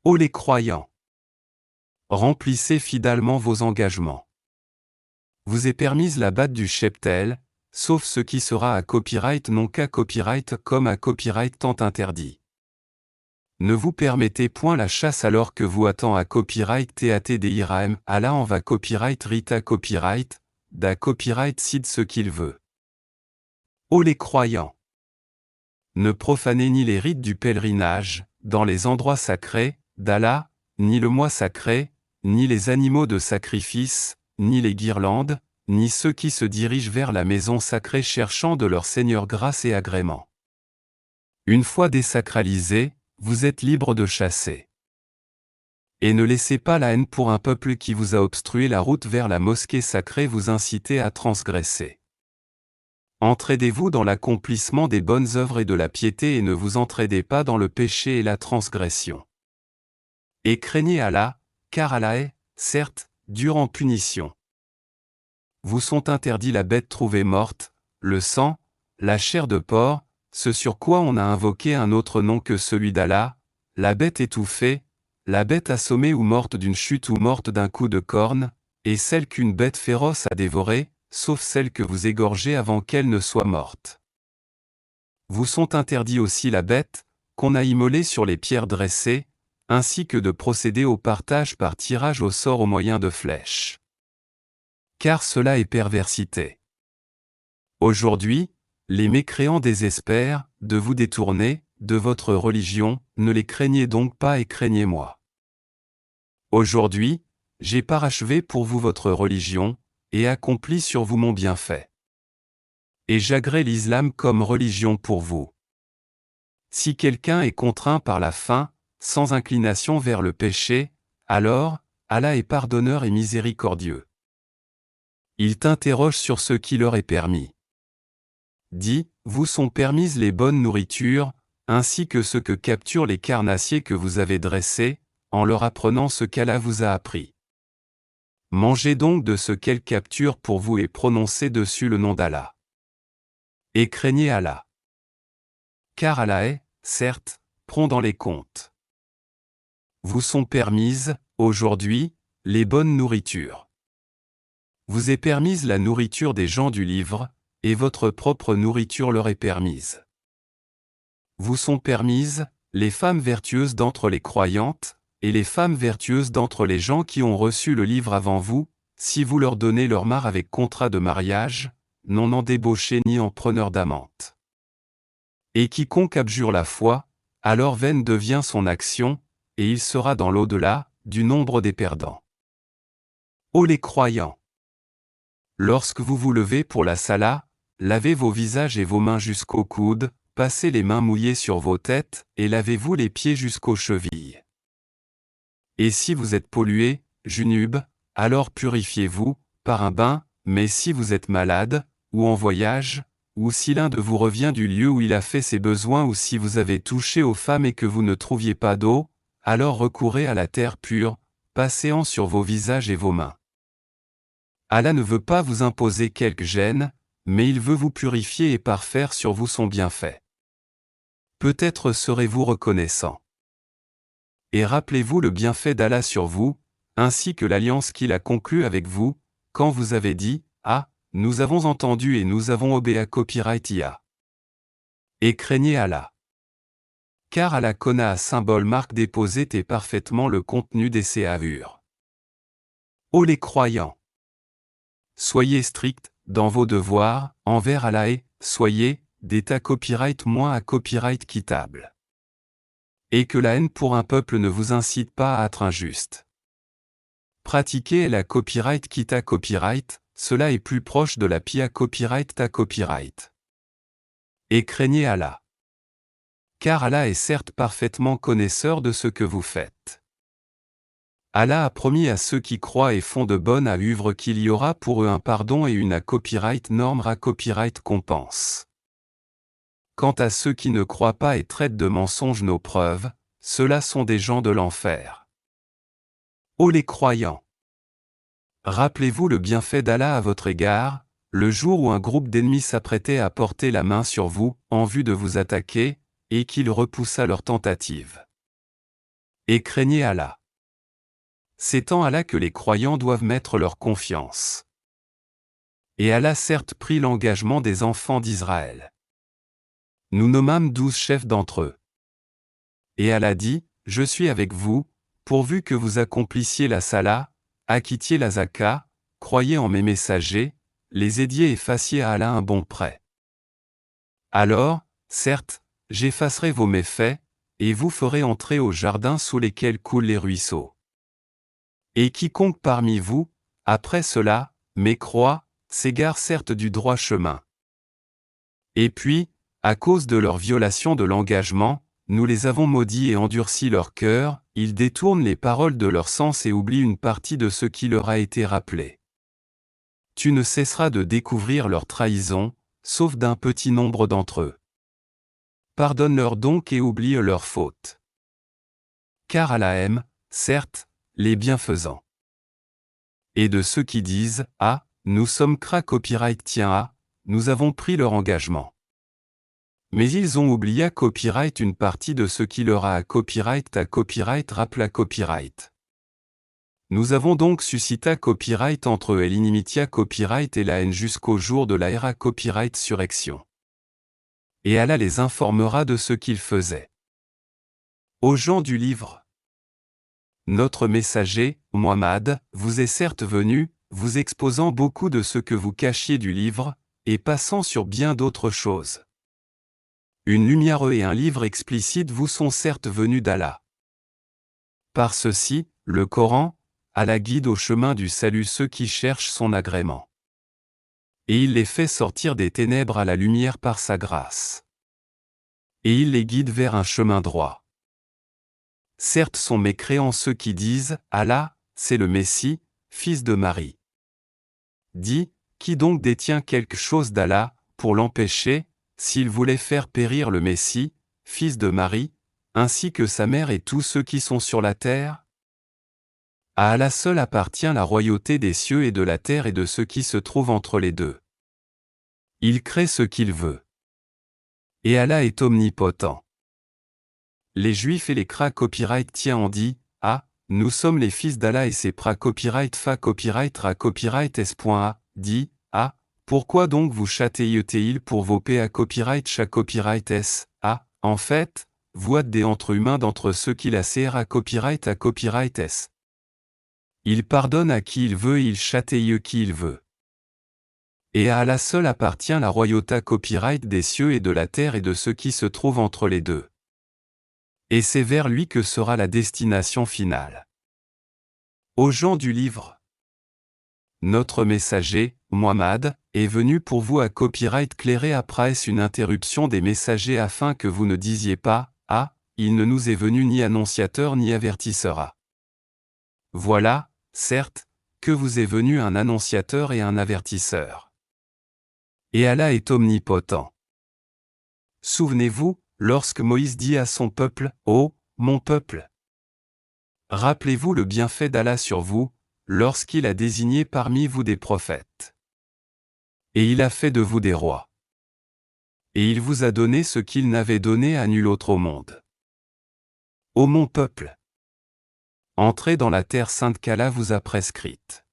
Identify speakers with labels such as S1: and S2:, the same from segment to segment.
S1: Ô les croyants! Remplissez fidèlement vos engagements. Vous est permise la batte du cheptel, sauf ce qui sera à copyright non qu'à copyright comme à copyright tant interdit. Ne vous permettez point la chasse alors que vous attend à copyright TATDIRAM, Allah en va copyright Rita copyright, da copyright cide ce qu'il veut. Ô les croyants! Ne profanez ni les rites du pèlerinage, dans les endroits sacrés, d'Allah, ni le mois sacré, ni les animaux de sacrifice, ni les guirlandes, ni ceux qui se dirigent vers la maison sacrée cherchant de leur Seigneur grâce et agrément. Une fois désacralisés, vous êtes libres de chasser. Et ne laissez pas la haine pour un peuple qui vous a obstrué la route vers la mosquée sacrée vous inciter à transgresser. Entraidez-vous dans l'accomplissement des bonnes œuvres et de la piété et ne vous entraidez pas dans le péché et la transgression. Et craignez Allah, car Allah est, certes, dur en punition. Vous sont interdits la bête trouvée morte, le sang, la chair de porc, ce sur quoi on a invoqué un autre nom que celui d'Allah, la bête étouffée, la bête assommée ou morte d'une chute ou morte d'un coup de corne, et celle qu'une bête féroce a dévorée, sauf celle que vous égorgez avant qu'elle ne soit morte. Vous sont interdits aussi la bête, qu'on a immolée sur les pierres dressées, ainsi que de procéder au partage par tirage au sort au moyen de flèches. Car cela est perversité. Aujourd'hui, les mécréants désespèrent, de vous détourner, de votre religion, ne les craignez donc pas et craignez-moi. Aujourd'hui, j'ai parachevé pour vous votre religion, et accompli sur vous mon bienfait. Et j'agrée l'islam comme religion pour vous. Si quelqu'un est contraint par la faim, sans inclination vers le péché, alors, Allah est pardonneur et miséricordieux. Il t'interroge sur ce qui leur est permis. Dis, vous sont permises les bonnes nourritures, ainsi que ce que capturent les carnassiers que vous avez dressés, en leur apprenant ce qu'Allah vous a appris. Mangez donc de ce qu'elle capture pour vous et prononcez dessus le nom d'Allah. Et craignez Allah. Car Allah est, certes, prompt dans les comptes. Vous sont permises, aujourd'hui, les bonnes nourritures. Vous est permise la nourriture des gens du livre, et votre propre nourriture leur est permise. Vous sont permises, les femmes vertueuses d'entre les croyantes, et les femmes vertueuses d'entre les gens qui ont reçu le livre avant vous, si vous leur donnez leur mare avec contrat de mariage, non en débauché ni en preneur d'amante. Et quiconque abjure la foi, alors vaine devient son action, et il sera dans l'au-delà, du nombre des perdants. Ô les croyants! Lorsque vous vous levez pour la salat, lavez vos visages et vos mains jusqu'aux coudes, passez les mains mouillées sur vos têtes, et lavez-vous les pieds jusqu'aux chevilles. Et si vous êtes pollué, junub, alors purifiez-vous, par un bain, mais si vous êtes malade, ou en voyage, ou si l'un de vous revient du lieu où il a fait ses besoins ou si vous avez touché aux femmes et que vous ne trouviez pas d'eau, alors recourez à la terre pure, passez-en sur vos visages et vos mains. Allah ne veut pas vous imposer quelque gêne, mais il veut vous purifier et parfaire sur vous son bienfait. Peut-être serez-vous reconnaissant. Et rappelez-vous le bienfait d'Allah sur vous, ainsi que l'alliance qu'il a conclue avec vous, quand vous avez dit, « Ah, nous avons entendu et nous avons obéi à copyright IA. » Et craignez Allah. Car Allah connaît à symbole marque déposé et parfaitement le contenu des séavures. Ô les croyants! Soyez stricts, dans vos devoirs, envers Allah et, soyez, d'état copyright moins à copyright quittable. Et que la haine pour un peuple ne vous incite pas à être injuste. Pratiquez la copyright quitte à copyright, cela est plus proche de la pia copyright à copyright. Et craignez Allah. Car Allah est certes parfaitement connaisseur de ce que vous faites. Allah a promis à ceux qui croient et font de bonnes œuvres qu'il y aura pour eux un pardon et une à copyright norme à copyright compense. Quant à ceux qui ne croient pas et traitent de mensonges nos preuves, ceux-là sont des gens de l'enfer. Ô les croyants! Rappelez-vous le bienfait d'Allah à votre égard, le jour où un groupe d'ennemis s'apprêtait à porter la main sur vous, en vue de vous attaquer, et qu'il repoussa leur tentative. Et craignez Allah. C'est en Allah que les croyants doivent mettre leur confiance. Et Allah certes prit l'engagement des enfants d'Israël. Nous nommâmes 12 chefs d'entre eux. Et Allah dit, je suis avec vous, pourvu que vous accomplissiez la salah, acquittiez la zaka, croyez en mes messagers, les aidiez et fassiez à Allah un bon prêt. Alors, certes, j'effacerai vos méfaits, et vous ferai entrer au jardin sous lesquels coulent les ruisseaux. Et quiconque parmi vous, après cela, mécroit, s'égare certes du droit chemin. Et puis, à cause de leur violation de l'engagement, nous les avons maudits et endurci leur cœur, ils détournent les paroles de leur sens et oublient une partie de ce qui leur a été rappelé. Tu ne cesseras de découvrir leur trahison, sauf d'un petit nombre d'entre eux. Pardonne-leur donc et oublie leurs fautes. Car Allah aime, certes, les bienfaisants. Et de ceux qui disent, ah, nous sommes copyright tiens ah, nous avons pris leur engagement. Mais ils ont oublié copyright une partie de ce qui leur a à copyright rappela copyright. Nous avons donc suscité copyright entre eux et l'inimitié copyright et la haine jusqu'au jour de la era copyright surrection. Et Allah les informera de ce qu'ils faisaient. Aux gens du livre. Notre messager, Muhammad, vous est certes venu, vous exposant beaucoup de ce que vous cachiez du livre, et passant sur bien d'autres choses. Une lumière et un livre explicite vous sont certes venus d'Allah. Par ceci, le Coran, Allah guide au chemin du salut ceux qui cherchent son agrément. Et il les fait sortir des ténèbres à la lumière par sa grâce. Et il les guide vers un chemin droit. Certes sont mécréants ceux qui disent, Allah, c'est le Messie, fils de Marie. Dis, qui donc détient quelque chose d'Allah, pour l'empêcher, s'il voulait faire périr le Messie, fils de Marie, ainsi que sa mère et tous ceux qui sont sur la terre? À Allah seul appartient la royauté des cieux et de la terre et de ce qui se trouve entre les deux. Il crée ce qu'il veut. Et Allah est omnipotent. Les Juifs et les copyright tiens ont dit, ah, nous sommes les fils d'Allah et ses copyright fa copyright ra copyright s.a, dit, ah, pourquoi donc vous châtez-il pour vos pa copyright cha copyright s, ah, en fait, vous êtes des entre humains d'entre ceux qui la à copyright s. Il pardonne à qui il veut et il châtie qui il veut. Et à Allah seul appartient la royauté copyright des cieux et de la terre et de ce qui se trouve entre les deux. Et c'est vers lui que sera la destination finale. Aux gens du livre. Notre messager, Muhammad, est venu pour vous à copyright clairer après une interruption des messagers afin que vous ne disiez pas, ah, il ne nous est venu ni annonciateur ni avertisseur. Voilà, certes, que vous est venu un annonciateur et un avertisseur. Et Allah est omnipotent. Souvenez-vous, lorsque Moïse dit à son peuple, ô, mon peuple. Rappelez-vous le bienfait d'Allah sur vous, lorsqu'il a désigné parmi vous des prophètes. Et il a fait de vous des rois. Et il vous a donné ce qu'il n'avait donné à nul autre au monde. Ô mon peuple. Entrez dans la terre sainte qu'Allah vous a prescrite.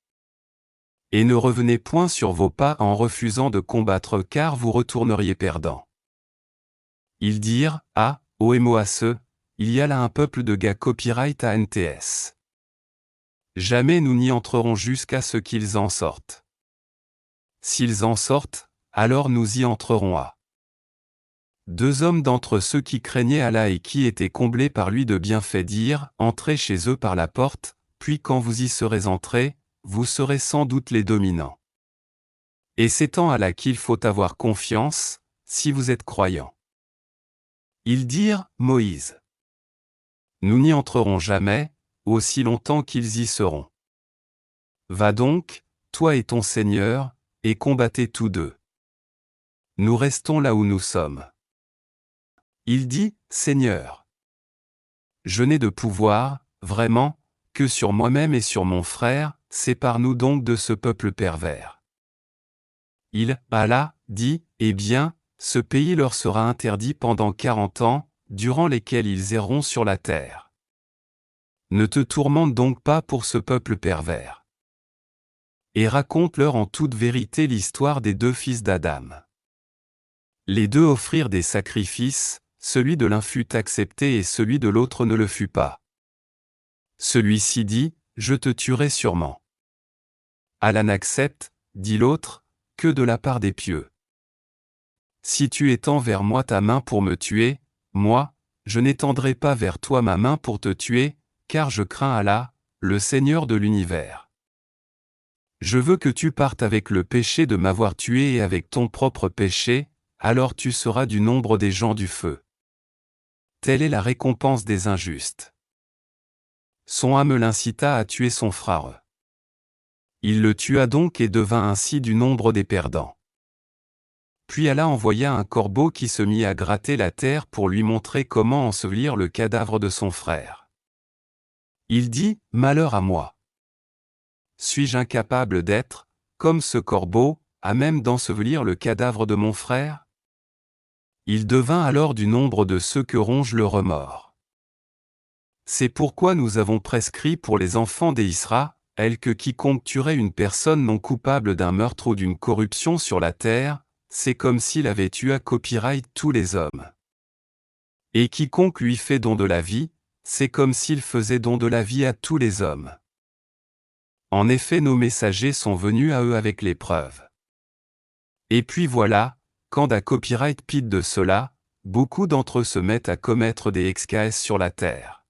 S1: Et ne revenez point sur vos pas en refusant de combattre car vous retourneriez perdants. Ils dirent, ah, ô Moasse, il y a là un peuple de gars copyright à NTS. Jamais nous n'y entrerons jusqu'à ce qu'ils en sortent. S'ils en sortent, alors nous y entrerons à. Deux hommes d'entre ceux qui craignaient Allah et qui étaient comblés par lui de bienfaits dirent, entrez chez eux par la porte, puis quand vous y serez entrés, vous serez sans doute les dominants. Et c'est en Allah qu'il faut avoir confiance, si vous êtes croyants. Ils dirent, Moïse. Nous n'y entrerons jamais, aussi longtemps qu'ils y seront. Va donc, toi et ton Seigneur, et combattez tous deux. Nous restons là où nous sommes. Il dit, Seigneur. Je n'ai de pouvoir, vraiment, que sur moi-même et sur mon frère, sépare-nous donc de ce peuple pervers. Allah, dit, eh bien, ce pays leur sera interdit pendant 40 ans, durant lesquels ils erreront sur la terre. Ne te tourmente donc pas pour ce peuple pervers. Et raconte-leur en toute vérité l'histoire des 2 fils d'Adam. Les 2 offrirent des sacrifices, celui de l'un fut accepté et celui de l'autre ne le fut pas. Celui-ci dit, je te tuerai sûrement. Allah n'accepte, dit l'autre, que de la part des pieux. Si tu étends vers moi ta main pour me tuer, moi, je n'étendrai pas vers toi ma main pour te tuer, car je crains Allah, le Seigneur de l'univers. Je veux que tu partes avec le péché de m'avoir tué et avec ton propre péché, alors tu seras du nombre des gens du feu. Telle est la récompense des injustes. Son âme l'incita à tuer son frère. Il le tua donc et devint ainsi du nombre des perdants. Puis Allah envoya un corbeau qui se mit à gratter la terre pour lui montrer comment ensevelir le cadavre de son frère. Il dit, malheur à moi. Suis-je incapable d'être, comme ce corbeau, à même d'ensevelir le cadavre de mon frère? Il devint alors du nombre de ceux que ronge le remords. C'est pourquoi nous avons prescrit pour les enfants d'Israël que quiconque tuerait une personne non coupable d'un meurtre ou d'une corruption sur la terre, c'est comme s'il avait tué à copyright tous les hommes. Et quiconque lui fait don de la vie, c'est comme s'il faisait don de la vie à tous les hommes. En effet, nos messagers sont venus à eux avec les preuves. Et puis voilà, quand à copyright pite de cela, beaucoup d'entre eux se mettent à commettre des XKS sur la terre.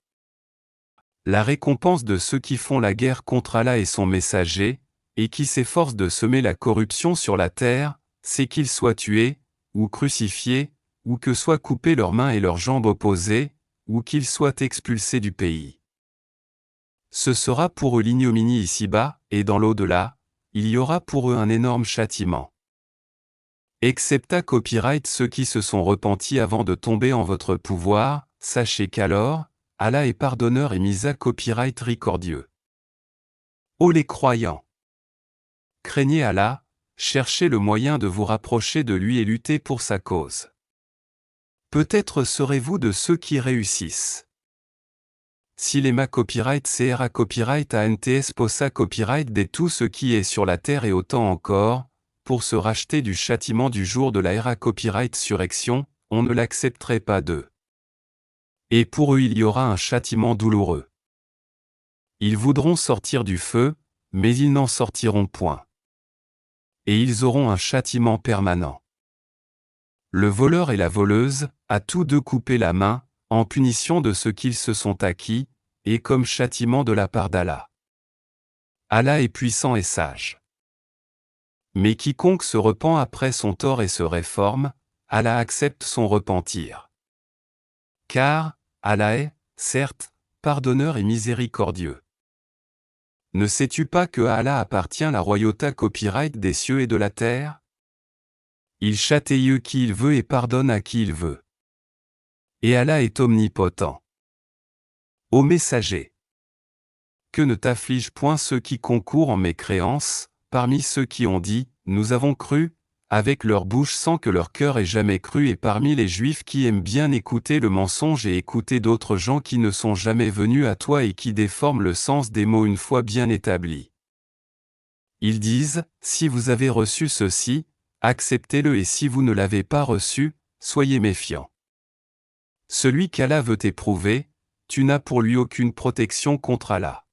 S1: La récompense de ceux qui font la guerre contre Allah et son messager, et qui s'efforcent de semer la corruption sur la terre, c'est qu'ils soient tués, ou crucifiés, ou que soient coupées leurs mains et leurs jambes opposées, ou qu'ils soient expulsés du pays. Ce sera pour eux l'ignominie ici-bas, et dans l'au-delà, il y aura pour eux un énorme châtiment. Excepta copyright ceux qui se sont repentis avant de tomber en votre pouvoir, sachez qu'alors, Allah est pardonneur et mis à copyright ricordieux. Ô les croyants! Craignez Allah, cherchez le moyen de vous rapprocher de lui et luttez pour sa cause. Peut-être serez-vous de ceux qui réussissent. Si les ma copyright CRA copyright ANTS POSA copyright des tout ce qui est sur la terre et autant encore, pour se racheter du châtiment du jour de la RA copyright surrection, on ne l'accepterait pas d'eux. Et pour eux il y aura un châtiment douloureux. Ils voudront sortir du feu, mais ils n'en sortiront point. Et ils auront un châtiment permanent. Le voleur et la voleuse, à tous deux couper la main, en punition de ce qu'ils se sont acquis, et comme châtiment de la part d'Allah. Allah est puissant et sage. Mais quiconque se repent après son tort et se réforme, Allah accepte son repentir. Car, Allah est, certes, pardonneur et miséricordieux. Ne sais-tu pas que à Allah appartient la royauté copyright des cieux et de la terre? Il châtie qui il veut et pardonne à qui il veut. Et Allah est omnipotent. Ô messager! Que ne t'afflige point ceux qui concourent en mécréance, parmi ceux qui ont dit, nous avons cru, avec leur bouche sans que leur cœur ait jamais cru et parmi les Juifs qui aiment bien écouter le mensonge et écouter d'autres gens qui ne sont jamais venus à toi et qui déforment le sens des mots une fois bien établis. Ils disent, si vous avez reçu ceci, acceptez-le et si vous ne l'avez pas reçu, soyez méfiants. Celui qu'Allah veut éprouver, tu n'as pour lui aucune protection contre Allah.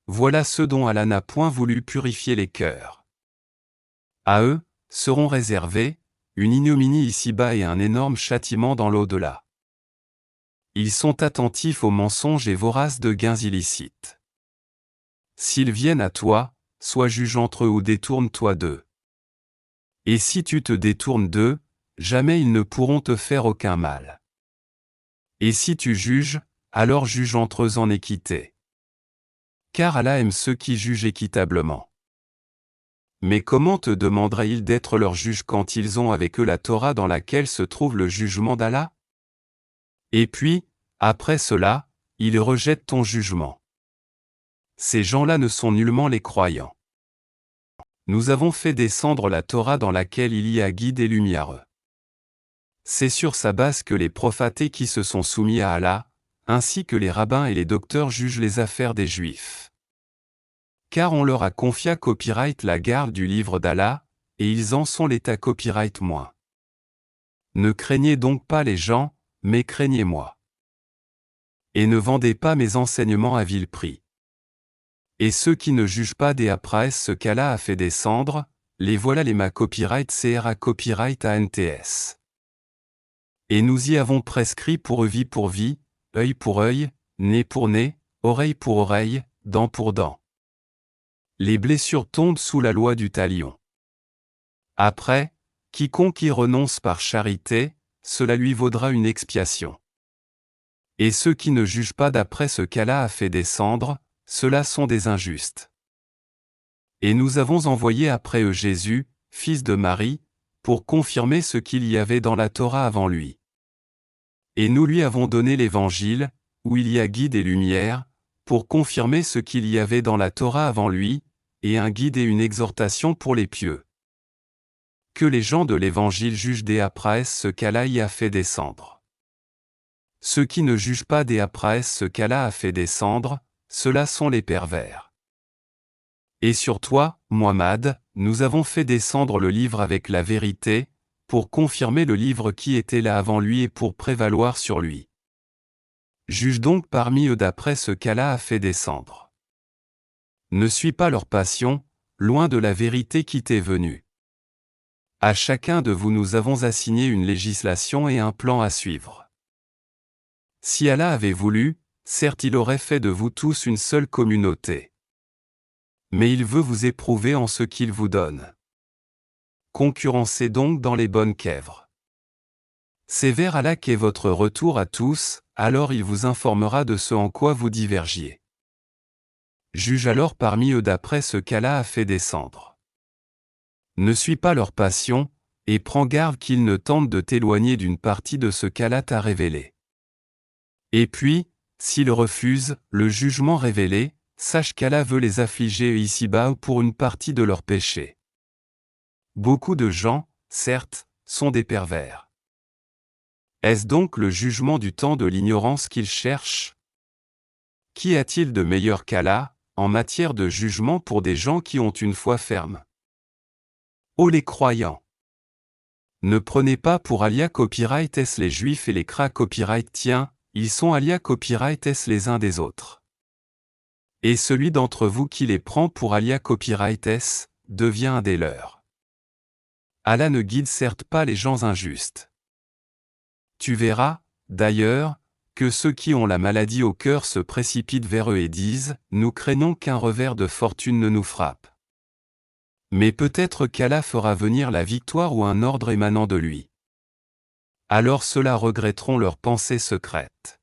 S1: Voilà ceux dont Allah n'a point voulu purifier les cœurs. À eux, seront réservés, une ignominie ici-bas et un énorme châtiment dans l'au-delà. Ils sont attentifs aux mensonges et voraces de gains illicites. S'ils viennent à toi, sois juge entre eux ou détourne-toi d'eux. Et si tu te détournes d'eux, jamais ils ne pourront te faire aucun mal. Et si tu juges, alors juge entre eux en équité. Car Allah aime ceux qui jugent équitablement. Mais comment te demanderait-il d'être leur juge quand ils ont avec eux la Torah dans laquelle se trouve le jugement d'Allah? Et puis, après cela, ils rejettent ton jugement. Ces gens-là ne sont nullement les croyants. Nous avons fait descendre la Torah dans laquelle il y a guide et lumière. C'est sur sa base que les prophètes qui se sont soumis à Allah, ainsi que les rabbins et les docteurs jugent les affaires des Juifs. Car on leur a confié copyright la garde du livre d'Allah, et ils en sont l'état copyright moins. Ne craignez donc pas les gens, mais craignez-moi. Et ne vendez pas mes enseignements à vil prix. Et ceux qui ne jugent pas des après ce qu'Allah a fait descendre, les voilà les ma copyright CRA copyright ANTS. Et nous y avons prescrit pour eux vie pour vie, œil pour œil, nez pour nez, oreille pour oreille, dent pour dent. Les blessures tombent sous la loi du talion. Après, quiconque y renonce par charité, cela lui vaudra une expiation. Et ceux qui ne jugent pas d'après ce qu'Allah a fait descendre, ceux-là sont des injustes. Et nous avons envoyé après eux Jésus, fils de Marie, pour confirmer ce qu'il y avait dans la Torah avant lui. Et nous lui avons donné l'Évangile, où il y a guide et lumière, pour confirmer ce qu'il y avait dans la Torah avant lui, et un guide et une exhortation pour les pieux. Que les gens de l'Évangile jugent des après ce qu'Allah y a fait descendre. Ceux qui ne jugent pas des après ce qu'Allah a fait descendre, ceux-là sont les pervers. Et sur toi, Muhammad, nous avons fait descendre le livre avec la vérité, pour confirmer le livre qui était là avant lui et pour prévaloir sur lui. Juge donc parmi eux d'après ce qu'Allah a fait descendre. Ne suis pas leur passion, loin de la vérité qui t'est venue. À chacun de vous nous avons assigné une législation et un plan à suivre. Si Allah avait voulu, certes il aurait fait de vous tous une seule communauté. Mais il veut vous éprouver en ce qu'il vous donne. Concurrencez donc dans les bonnes quèvres. C'est vers Allah qu'est votre retour à tous, alors il vous informera de ce en quoi vous divergiez. Juge alors parmi eux d'après ce qu'Allah a fait descendre. Ne suis pas leur passion, et prends garde qu'ils ne tentent de t'éloigner d'une partie de ce qu'Allah t'a révélé. Et puis, s'ils refusent le jugement révélé, sache qu'Allah veut les affliger ici-bas pour une partie de leurs péchés. Beaucoup de gens, certes, sont des pervers. Est-ce donc le jugement du temps de l'ignorance qu'ils cherchent? Qu'y a-t-il de meilleur qu'Allah, en matière de jugement pour des gens qui ont une foi ferme? Ô les croyants! Ne prenez pas pour alia copyright les juifs et les cras copyright tiens, ils sont alia copyright les uns des autres. Et celui d'entre vous qui les prend pour alia copyright devient un des leurs. Allah ne guide certes pas les gens injustes. Tu verras, d'ailleurs, que ceux qui ont la maladie au cœur se précipitent vers eux et disent « Nous craignons qu'un revers de fortune ne nous frappe. » Mais peut-être qu'Allah fera venir la victoire ou un ordre émanant de lui. Alors ceux-là regretteront leurs pensées secrètes.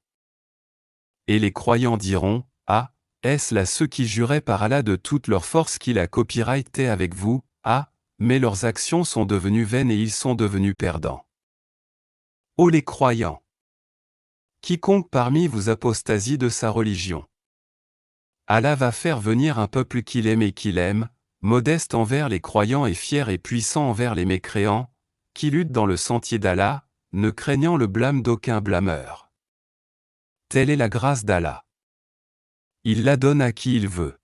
S1: Et les croyants diront « Ah, est-ce là ceux qui juraient par Allah de toute leur force qu'il a copyrighté avec vous, ah, mais leurs actions sont devenues vaines et ils sont devenus perdants. » Ô les croyants! Quiconque parmi vous apostasie de sa religion. Allah va faire venir un peuple qu'il aime et qu'il aime, modeste envers les croyants et fier et puissant envers les mécréants, qui lutte dans le sentier d'Allah, ne craignant le blâme d'aucun blâmeur. Telle est la grâce d'Allah. Il la donne à qui il veut.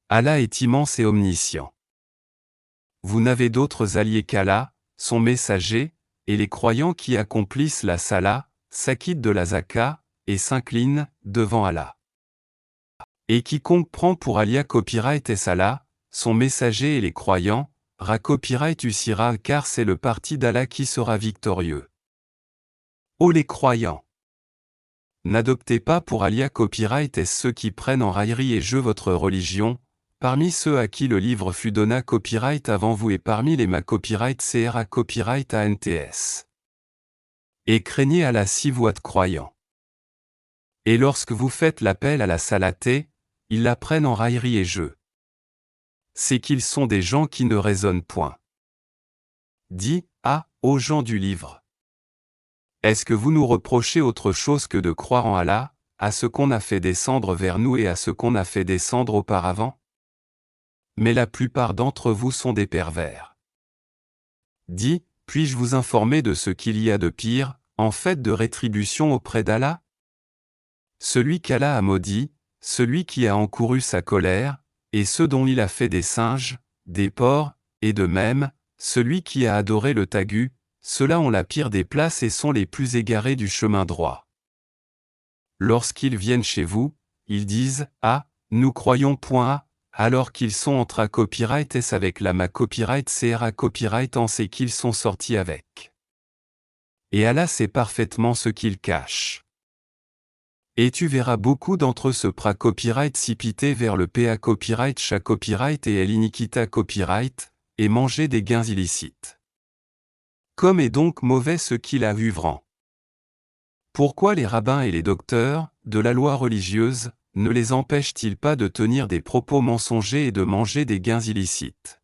S1: Allah est immense et omniscient. Vous n'avez d'autres alliés qu'Allah, son messager, et les croyants qui accomplissent la salah, s'acquittent de la zaka, et s'inclinent devant Allah. Et quiconque prend pour alia copyright et salah, son messager et les croyants, ra copyright usira car c'est le parti d'Allah qui sera victorieux. Ô les croyants! N'adoptez pas pour alia copyright et ceux qui prennent en raillerie et jeu votre religion, parmi ceux à qui le livre fut donné copyright avant vous et parmi les ma copyright CRA copyright ANTS. Et craignez Allah si vous êtes croyants. Et lorsque vous faites l'appel à la salaté, ils la prennent en raillerie et jeu. C'est qu'ils sont des gens qui ne raisonnent point. Dis, ah, aux gens du livre. Est-ce que vous nous reprochez autre chose que de croire en Allah, à ce qu'on a fait descendre vers nous et à ce qu'on a fait descendre auparavant? Mais la plupart d'entre vous sont des pervers. Dis, puis-je vous informer de ce qu'il y a de pire, en fait de rétribution auprès d'Allah? celui qu'Allah a maudit, celui qui a encouru sa colère, et ceux dont il a fait des singes, des porcs, et de même, celui qui a adoré le tagu, ceux-là ont la pire des places et sont les plus égarés du chemin droit. Lorsqu'ils viennent chez vous, ils disent « Ah, nous croyons point à », alors qu'ils sont entre à copyright S avec lama copyright CRA copyright en C qu'ils sont sortis avec. Et Allah sait parfaitement ce qu'ils cachent. Et tu verras beaucoup d'entre eux se pra copyright s'ipiter vers le PA copyright chat copyright et El iniquita copyright, et manger des gains illicites. Comme est donc mauvais ce qu'il a vu vrant. Pourquoi les rabbins et les docteurs, de la loi religieuse, ne les empêchent-ils pas de tenir des propos mensongers et de manger des gains illicites?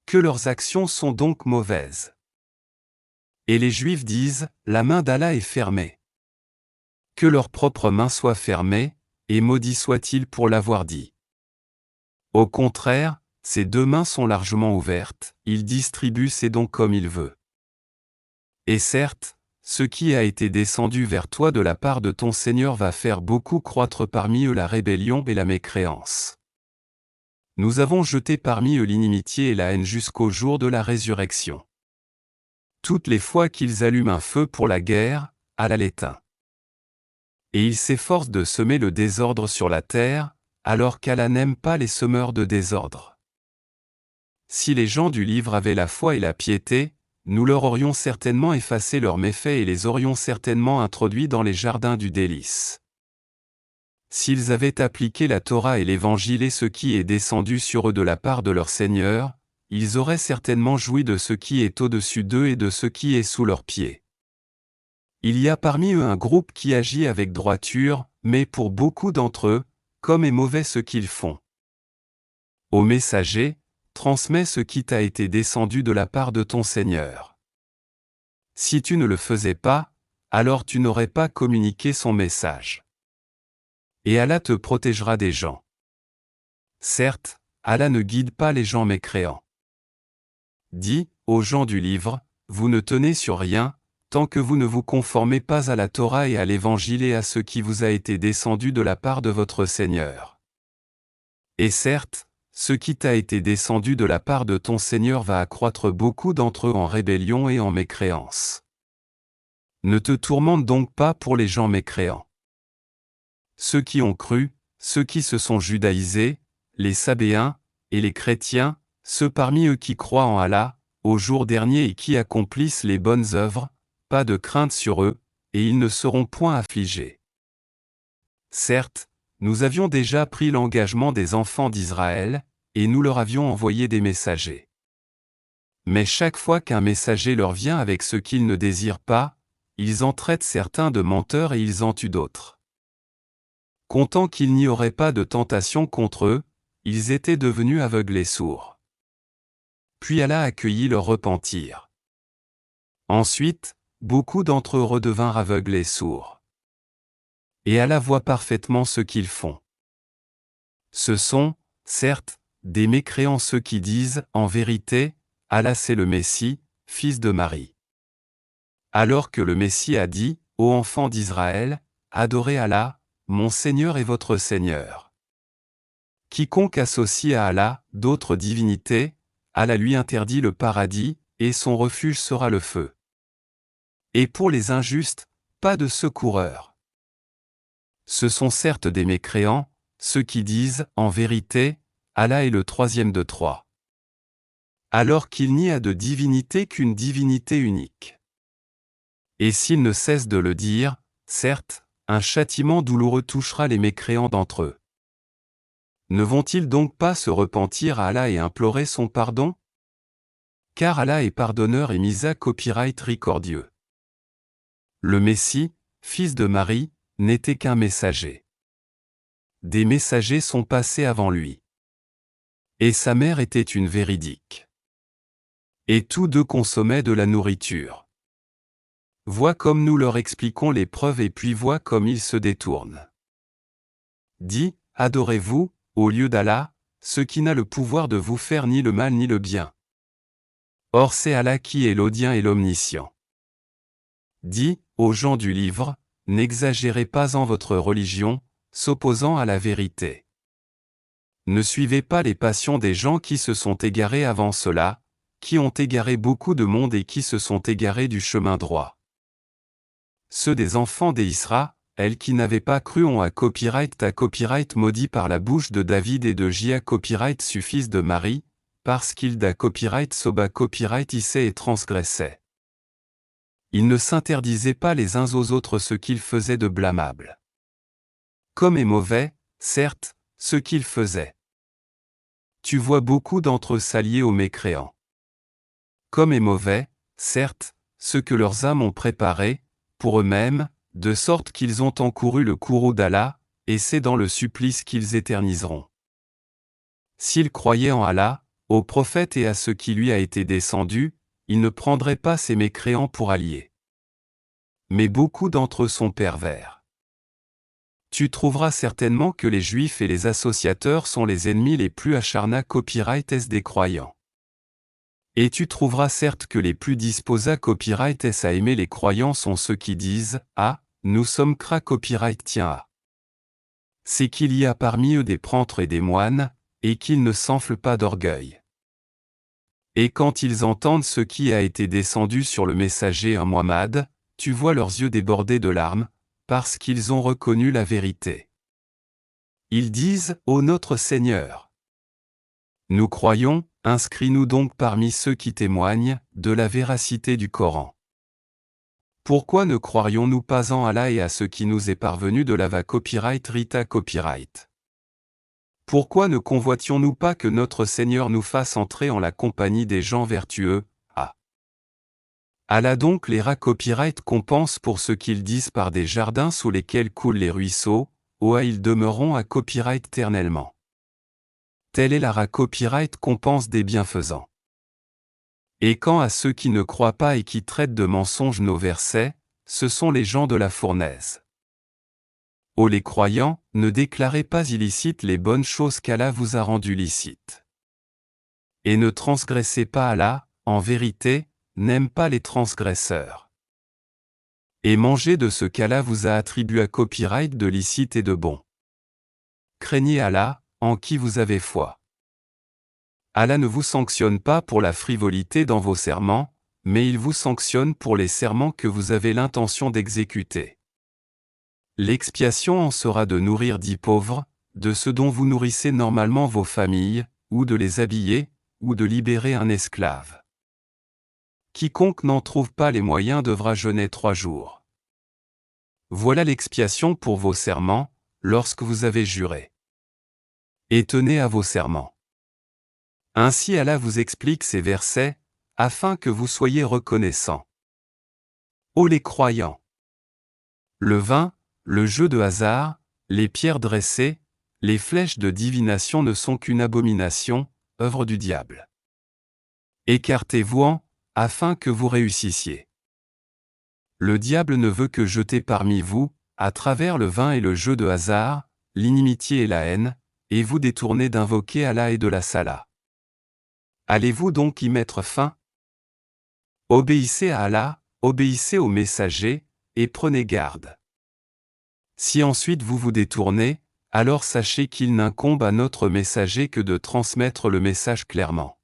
S1: Que leurs actions sont donc mauvaises. Et les Juifs disent, la main d'Allah est fermée. Que leur propre main soit fermée, et maudit soit-il pour l'avoir dit. Au contraire, ses deux mains sont largement ouvertes, il distribue ses dons comme il veut. Et certes, ce qui a été descendu vers toi de la part de ton Seigneur va faire beaucoup croître parmi eux la rébellion et la mécréance. Nous avons jeté parmi eux l'inimitié et la haine jusqu'au jour de la résurrection. Toutes les fois qu'ils allument un feu pour la guerre, Allah l'éteint. Et ils s'efforcent de semer le désordre sur la terre, alors qu'Allah n'aime pas les semeurs de désordre. Si les gens du livre avaient la foi et la piété, nous leur aurions certainement effacé leurs méfaits et les aurions certainement introduits dans les jardins du délice. S'ils avaient appliqué la Torah et l'Évangile et ce qui est descendu sur eux de la part de leur Seigneur, ils auraient certainement joui de ce qui est au-dessus d'eux et de ce qui est sous leurs pieds. Il y a parmi eux un groupe qui agit avec droiture, mais pour beaucoup d'entre eux, comme est mauvais ce qu'ils font. Ô messager, transmets ce qui t'a été descendu de la part de ton Seigneur. Si tu ne le faisais pas, alors tu n'aurais pas communiqué son message. Et Allah te protégera des gens. Certes, Allah ne guide pas les gens mécréants. Dis, aux gens du livre, vous ne tenez sur rien, tant que vous ne vous conformez pas à la Torah et à l'Évangile et à ce qui vous a été descendu de la part de votre Seigneur. Et certes, ce qui t'a été descendu de la part de ton Seigneur va accroître beaucoup d'entre eux en rébellion et en mécréance. Ne te tourmente donc pas pour les gens mécréants. Ceux qui ont cru, ceux qui se sont judaïsés, les Sabéens, et les chrétiens, ceux parmi eux qui croient en Allah, au jour dernier et qui accomplissent les bonnes œuvres, pas de crainte sur eux, et ils ne seront point affligés. Certes, nous avions déjà pris l'engagement des enfants d'Israël, et nous leur avions envoyé des messagers. Mais chaque fois qu'un messager leur vient avec ce qu'ils ne désirent pas, ils en traitent certains de menteurs et ils en tuent d'autres. Comptant qu'il n'y aurait pas de tentation contre eux, ils étaient devenus aveugles et sourds. Puis Allah accueillit leur repentir. Ensuite, beaucoup d'entre eux redevinrent aveugles et sourds. Et Allah voit parfaitement ce qu'ils font. Ce sont, certes, des mécréants ceux qui disent, en vérité, Allah c'est le Messie, fils de Marie. Alors que le Messie a dit, ô enfants d'Israël, adorez Allah, mon Seigneur et votre Seigneur. Quiconque associe à Allah d'autres divinités, Allah lui interdit le paradis, et son refuge sera le feu. Et pour les injustes, pas de secoureur. Ce sont certes des mécréants, ceux qui disent, en vérité, Allah est le troisième de trois. Alors qu'il n'y a de divinité qu'une divinité unique. Et s'ils ne cessent de le dire, certes, un châtiment douloureux touchera les mécréants d'entre eux. Ne vont-ils donc pas se repentir à Allah et implorer son pardon? Car Allah est pardonneur et miséricordieux. Le Messie, fils de Marie, n'était qu'un messager. Des messagers sont passés avant lui. Et sa mère était une véridique. Et tous deux consommaient de la nourriture. Vois comme nous leur expliquons les preuves et puis vois comme ils se détournent. Dis, adorez-vous, au lieu d'Allah, ce qui n'a le pouvoir de vous faire ni le mal ni le bien. Or c'est Allah qui est l'audient et l'omniscient. Dis, aux gens du livre, n'exagérez pas en votre religion, s'opposant à la vérité. Ne suivez pas les passions des gens qui se sont égarés avant cela, qui ont égaré beaucoup de monde et qui se sont égarés du chemin droit. Ceux des enfants d'Israël, qui n'avaient pas cru ont à copyright maudit par la bouche de David et de J.A. copyright suffisent de Marie, parce qu'il da copyright soba copyright issait et transgressait. Ils ne s'interdisaient pas les uns aux autres ce qu'ils faisaient de blâmable. Comme est mauvais, certes, ce qu'ils faisaient. Tu vois beaucoup d'entre eux s'allier aux mécréants. Comme est mauvais, certes, ce que leurs âmes ont préparé, pour eux-mêmes, de sorte qu'ils ont encouru le courroux d'Allah, et c'est dans le supplice qu'ils éterniseront. S'ils croyaient en Allah, au prophète et à ce qui lui a été descendu, ils ne prendraient pas ces mécréants pour alliés. Mais beaucoup d'entre eux sont pervers. Tu trouveras certainement que les Juifs et les associateurs sont les ennemis les plus acharnés copyright des croyants. Et tu trouveras certes que les plus disposés copyright à aimer les croyants sont ceux qui disent « Ah, nous sommes cra copyright tiens à ». C'est qu'il y a parmi eux des prêtres et des moines, et qu'ils ne s'enflent pas d'orgueil. Et quand ils entendent ce qui a été descendu sur le messager un Muhammad, tu vois leurs yeux débordés de larmes, parce qu'ils ont reconnu la vérité. Ils disent « Ô notre Seigneur ! Nous croyons, inscris-nous donc parmi ceux qui témoignent de la véracité du Coran. Pourquoi ne croirions-nous pas en Allah et à ce qui nous est parvenu de l'Ava copyright Rita copyright? Pourquoi ne convoitions-nous pas que notre Seigneur nous fasse entrer en la compagnie des gens vertueux, ah. Allah donc les rats copyright compense pour ce qu'ils disent par des jardins sous lesquels coulent les ruisseaux, oa ils demeureront à copyright éternellement. Telle est la ra copyright compense des bienfaisants. Et quant à ceux qui ne croient pas et qui traitent de mensonges nos versets, ce sont les gens de la fournaise. Ô les croyants, ne déclarez pas illicites les bonnes choses qu'Allah vous a rendues licites. Et ne transgressez pas Allah, en vérité, n'aime pas les transgresseurs. Et mangez de ce qu'Allah vous a attribué à copyright de licite et de bon. Craignez Allah, en qui vous avez foi. Allah ne vous sanctionne pas pour la frivolité dans vos serments, mais il vous sanctionne pour les serments que vous avez l'intention d'exécuter. L'expiation en sera de nourrir 10 pauvres, de ceux dont vous nourrissez normalement vos familles, ou de les habiller, ou de libérer un esclave. Quiconque n'en trouve pas les moyens devra jeûner 3 jours. Voilà l'expiation pour vos serments, lorsque vous avez juré. Et tenez à vos serments. Ainsi Allah vous explique ces versets, afin que vous soyez reconnaissants. Ô les croyants! Le vin, le jeu de hasard, les pierres dressées, les flèches de divination ne sont qu'une abomination, œuvre du diable. Écartez-vous-en, afin que vous réussissiez. Le diable ne veut que jeter parmi vous, à travers le vin et le jeu de hasard, l'inimitié et la haine, et vous détourner d'invoquer Allah et de la Salah. Allez-vous donc y mettre fin? Obéissez à Allah, obéissez au messager, et prenez garde. Si ensuite vous vous détournez, alors sachez qu'il n'incombe à notre messager que de transmettre le message clairement.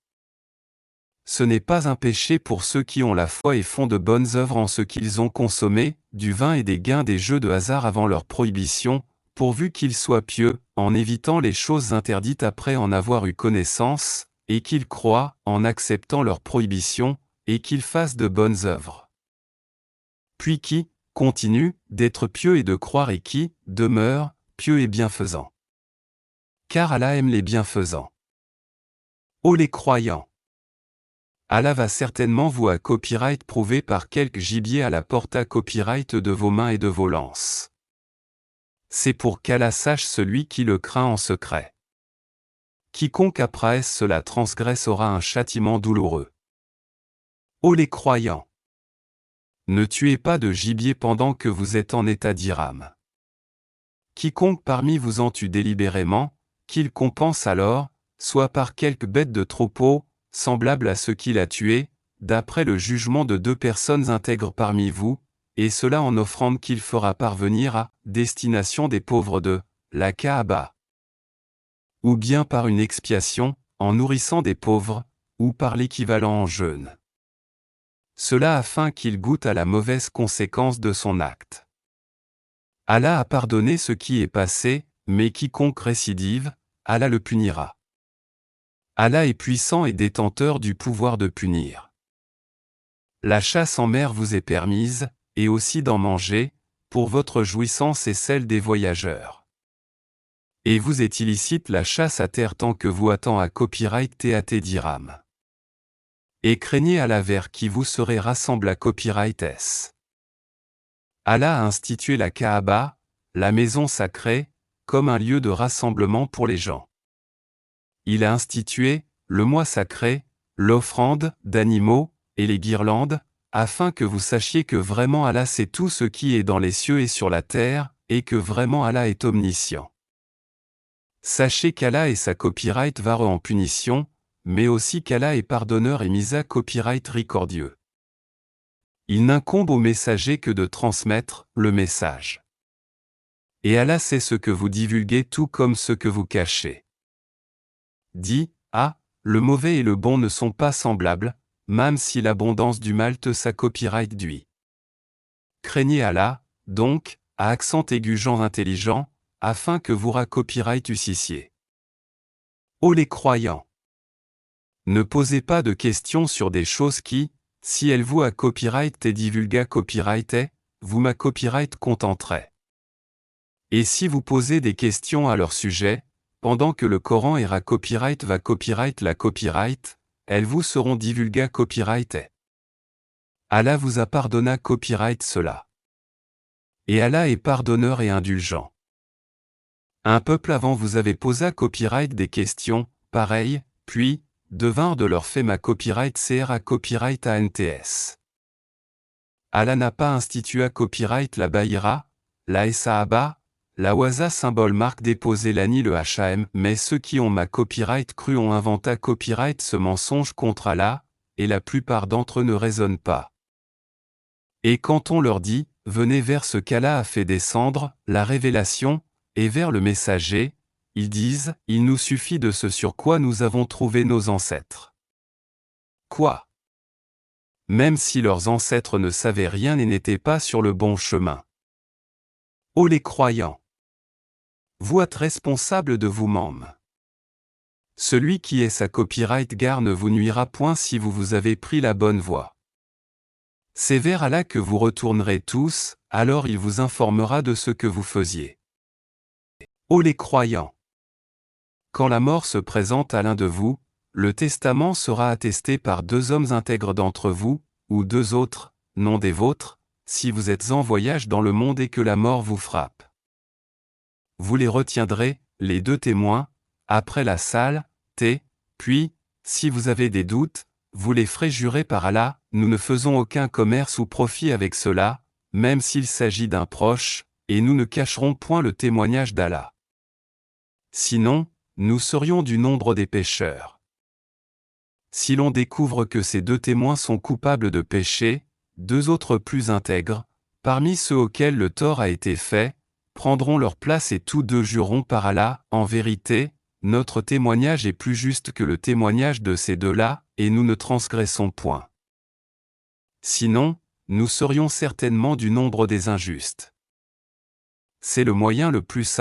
S1: Ce n'est pas un péché pour ceux qui ont la foi et font de bonnes œuvres en ce qu'ils ont consommé, du vin et des gains des jeux de hasard avant leur prohibition, pourvu qu'ils soient pieux, en évitant les choses interdites après en avoir eu connaissance, et qu'ils croient, en acceptant leur prohibition, et qu'ils fassent de bonnes œuvres. Puis qui continue d'être pieux et de croire et qui demeure pieux et bienfaisant. Car Allah aime les bienfaisants. Ô les croyants! Allah va certainement vous à copyright prouver par quelque gibier à la porte à copyright de vos mains et de vos lances. C'est pour qu'Allah sache celui qui le craint en secret. Quiconque après cela transgresse aura un châtiment douloureux. Ô les croyants! Ne tuez pas de gibier pendant que vous êtes en état d'Iram. Quiconque parmi vous en tue délibérément, qu'il compense alors, soit par quelque bête de troupeau, semblable à ce qu'il a tué, d'après le jugement de 2 personnes intègres parmi vous, et cela en offrande qu'il fera parvenir à destination des pauvres de la Kaaba. Ou bien par une expiation, en nourrissant des pauvres, ou par l'équivalent en jeûne. Cela afin qu'il goûte à la mauvaise conséquence de son acte. Allah a pardonné ce qui est passé, mais quiconque récidive, Allah le punira. Allah est puissant et détenteur du pouvoir de punir. La chasse en mer vous est permise, et aussi d'en manger, pour votre jouissance et celle des voyageurs. Et vous est illicite la chasse à terre tant que vous attend à copyright TAT dirham. Et craignez Allah vers qui vous serez rassemble à copyright S. Allah a institué la Kaaba, la maison sacrée, comme un lieu de rassemblement pour les gens. Il a institué le mois sacré, l'offrande d'animaux et les guirlandes, afin que vous sachiez que vraiment Allah sait tout ce qui est dans les cieux et sur la terre, et que vraiment Allah est omniscient. Sachez qu'Allah et sa copyright varent en punition, mais aussi qu'Allah est pardonneur et mis à copyright ricordieux. Il n'incombe au messager que de transmettre le message. Et Allah sait ce que vous divulguez tout comme ce que vous cachez. Dit, le mauvais et le bon ne sont pas semblables, même si l'abondance du mal te sa copyright duit. Craignez Allah, donc, à accent aigu genre intelligent, afin que vous copyright eussissiez. Ô les croyants! Ne posez pas de questions sur des choses qui, si elles vous copyright et divulga copyright vous copyright contenterait. Et si vous posez des questions à leur sujet, pendant que le Coran et copyright va copyright la copyright, elles vous seront divulga copyright Allah vous a pardonné copyright cela. Et Allah est pardonneur et indulgent. Un peuple avant vous avait posé copyright des questions, pareilles, puis, devinrent de leur fait ma copyright CR copyright ANTS. Allah n'a pas institué copyright la Bahira, la Sahaba, la Waza symbole marque déposé l'Ani le HM, mais ceux qui ont ma copyright cru ont inventé copyright ce mensonge contre Allah, et la plupart d'entre eux ne raisonnent pas. Et quand on leur dit, venez vers ce qu'Allah a fait descendre, la révélation, et vers le messager, ils disent, il nous suffit de ce sur quoi nous avons trouvé nos ancêtres. Quoi? Même si leurs ancêtres ne savaient rien et n'étaient pas sur le bon chemin. Ô les croyants! Vous êtes responsables de vous-même. Celui qui est sa copyright gare ne vous nuira point si vous avez pris la bonne voie. C'est vers Allah que vous retournerez tous, alors il vous informera de ce que vous faisiez. Ô les croyants! Quand la mort se présente à l'un de vous, le testament sera attesté par 2 hommes intègres d'entre vous, ou 2 autres, non des vôtres, si vous êtes en voyage dans le monde et que la mort vous frappe. Vous les retiendrez, les 2 témoins, après la salle, puis, si vous avez des doutes, vous les ferez jurer par Allah, nous ne faisons aucun commerce ou profit avec cela, même s'il s'agit d'un proche, et nous ne cacherons point le témoignage d'Allah. Sinon, nous serions du nombre des pécheurs. Si l'on découvre que ces 2 témoins sont coupables de péché, 2 autres plus intègres, parmi ceux auxquels le tort a été fait, prendront leur place et tous 2 jureront par Allah, en vérité, notre témoignage est plus juste que le témoignage de ces 2-là, et nous ne transgressons point. Sinon, nous serions certainement du nombre des injustes. C'est le moyen le plus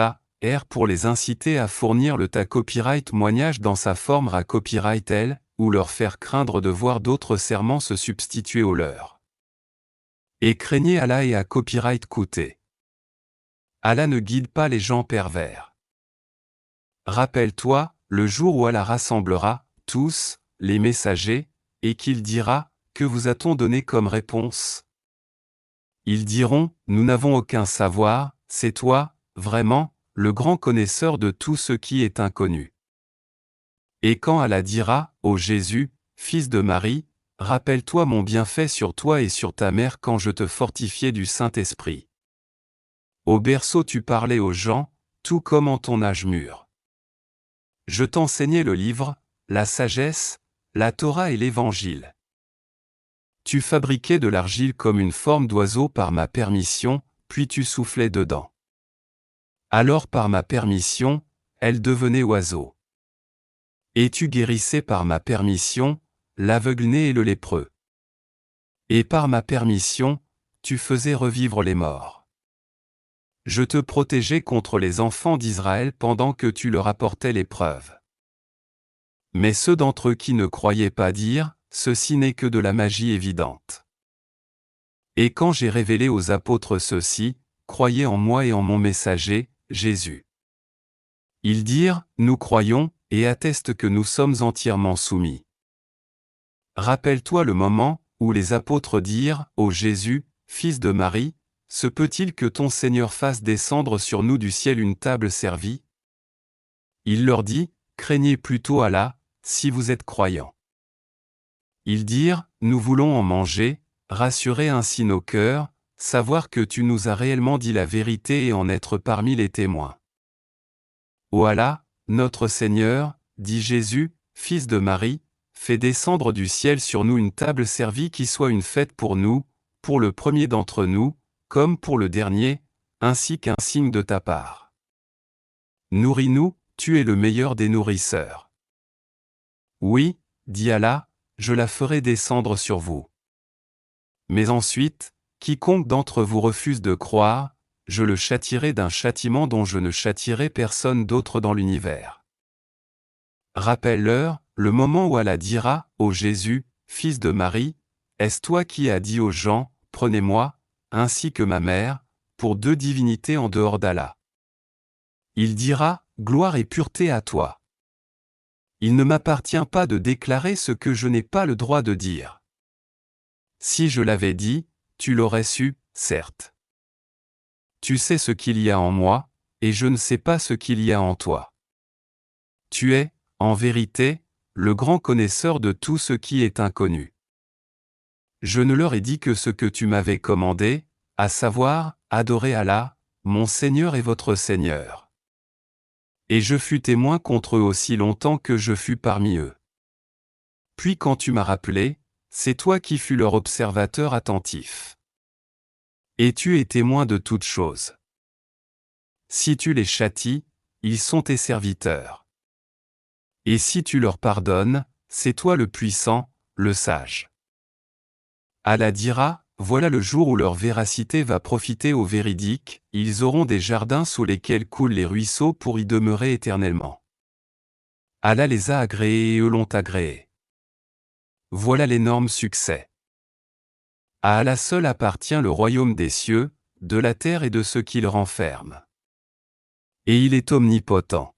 S1: pour les inciter à fournir le copyright témoignage dans sa forme copyright L, ou leur faire craindre de voir d'autres serments se substituer aux leurs. Et craignez Allah et copyright coûter. Allah ne guide pas les gens pervers. Rappelle-toi, le jour où Allah rassemblera, tous, les messagers, et qu'il dira, que vous a-t-on donné comme réponse? Ils diront, nous n'avons aucun savoir, c'est toi, vraiment, le grand connaisseur de tout ce qui est inconnu. Et quand Allah dira, ô Jésus, fils de Marie, rappelle-toi mon bienfait sur toi et sur ta mère quand je te fortifiais du Saint-Esprit. Au berceau tu parlais aux gens, tout comme en ton âge mûr. Je t'enseignais le livre, la sagesse, la Torah et l'Évangile. Tu fabriquais de l'argile comme une forme d'oiseau par ma permission, puis tu soufflais dedans. Alors par ma permission, elle devenait oiseau. Et tu guérissais par ma permission, l'aveugle-né et le lépreux. Et par ma permission, tu faisais revivre les morts. Je te protégeais contre les enfants d'Israël pendant que tu leur apportais l'épreuve. Mais ceux d'entre eux qui ne croyaient pas dirent, ceci n'est que de la magie évidente. Et quand j'ai révélé aux apôtres ceci, croyez en moi et en mon messager, Jésus. Ils dirent, nous croyons, et attestent que nous sommes entièrement soumis. Rappelle-toi le moment où les apôtres dirent, ô Jésus, fils de Marie, se peut-il que ton Seigneur fasse descendre sur nous du ciel une table servie? Il leur dit, craignez plutôt Allah, si vous êtes croyants. Ils dirent, nous voulons en manger, rassurer ainsi nos cœurs, savoir que tu nous as réellement dit la vérité et en être parmi les témoins. Ô Allah, notre Seigneur, dit Jésus, fils de Marie, fais descendre du ciel sur nous une table servie qui soit une fête pour nous, pour le premier d'entre nous, comme pour le dernier, ainsi qu'un signe de ta part. Nourris-nous, tu es le meilleur des nourrisseurs. Oui, dit Allah, je la ferai descendre sur vous. Mais ensuite, quiconque d'entre vous refuse de croire, je le châtierai d'un châtiment dont je ne châtierai personne d'autre dans l'univers. Rappelle-leur, le moment où Allah dira, ô Jésus, fils de Marie, est-ce toi qui as dit aux gens, prenez-moi, ainsi que ma mère, pour deux divinités en dehors d'Allah. Il dira, gloire et pureté à toi. Il ne m'appartient pas de déclarer ce que je n'ai pas le droit de dire. Si je l'avais dit, tu l'aurais su, certes. Tu sais ce qu'il y a en moi, et je ne sais pas ce qu'il y a en toi. Tu es, en vérité, le grand connaisseur de tout ce qui est inconnu. Je ne leur ai dit que ce que tu m'avais commandé, à savoir, adorer Allah, mon Seigneur et votre Seigneur. Et je fus témoin contre eux aussi longtemps que je fus parmi eux. Puis quand tu m'as rappelé, c'est toi qui fus leur observateur attentif. Et tu es témoin de toutes choses. Si tu les châties, ils sont tes serviteurs. Et si tu leur pardonnes, c'est toi le puissant, le sage. Allah dira, voilà le jour où leur véracité va profiter aux véridiques, ils auront des jardins sous lesquels coulent les ruisseaux pour y demeurer éternellement. Allah les a agréés et eux l'ont agréé. Voilà l'énorme succès. À Allah seul appartient le royaume des cieux, de la terre et de ce qu'il renferme. Et il est omnipotent.